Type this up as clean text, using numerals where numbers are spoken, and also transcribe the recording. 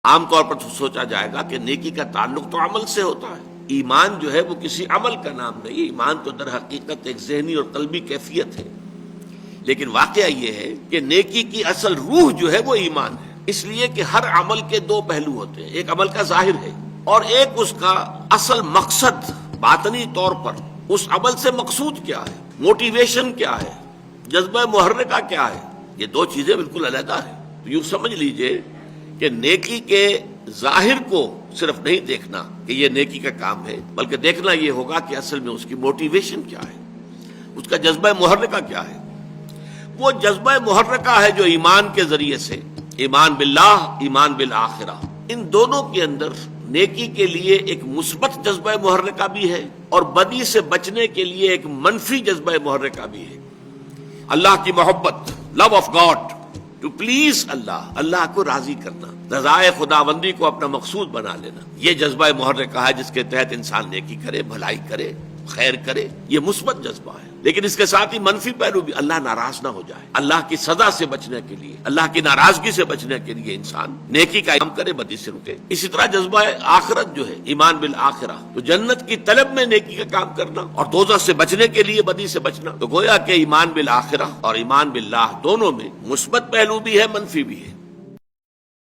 عام طور پر سوچا جائے گا کہ نیکی کا تعلق تو عمل سے ہوتا ہے، ایمان جو ہے وہ کسی عمل کا نام نہیں، ایمان تو در حقیقت ایک ذہنی اور قلبی کیفیت ہے، لیکن واقعہ یہ ہے کہ نیکی کی اصل روح جو ہے وہ ایمان ہے، اس لیے کہ ہر عمل کے دو پہلو ہوتے ہیں، ایک عمل کا ظاہر ہے اور ایک اس کا اصل مقصد باطنی طور پر اس عمل سے مقصود کیا ہے، موٹیویشن کیا ہے، جذبہ محرکہ کیا ہے، یہ دو چیزیں بالکل علیحدہ ہیں۔ تو یوں سمجھ لیجئے کہ نیکی کے ظاہر کو صرف نہیں دیکھنا کہ یہ نیکی کا کام ہے، بلکہ دیکھنا یہ ہوگا کہ اصل میں اس کی موٹیویشن کیا ہے، اس کا جذبہ محرکہ کیا ہے۔ وہ جذبہ محرکہ ہے جو ایمان کے ذریعے سے، ایمان باللہ، ایمان بالآخرہ، ان دونوں کے اندر نیکی کے لیے ایک مثبت جذبہ محرکہ بھی ہے اور بدی سے بچنے کے لیے ایک منفی جذبہ محرکہ بھی ہے۔ اللہ کی محبت، love of God, to please Allah, Allah کو راضی کرنا، رضائے خداوندی کو اپنا مقصود بنا لینا، یہ جذبہ محرکہ ہے جس کے تحت انسان نیکی کرے، بھلائی کرے، خیر کرے، یہ مثبت جذبہ ہے۔ لیکن اس کے ساتھ ہی منفی پہلو بھی، اللہ ناراض نہ ہو جائے، اللہ کی سزا سے بچنے کے لیے، اللہ کی ناراضگی سے بچنے کے لیے انسان نیکی کا کام کرے، بدی سے رکے۔ اسی طرح جذبہ آخرت جو ہے، ایمان بالآخرہ، تو جنت کی طلب میں نیکی کا کام کرنا اور دوزخ سے بچنے کے لیے بدی سے بچنا، تو گویا کہ ایمان بالآخرہ اور ایمان باللہ دونوں میں مثبت پہلو بھی ہے، منفی بھی ہے۔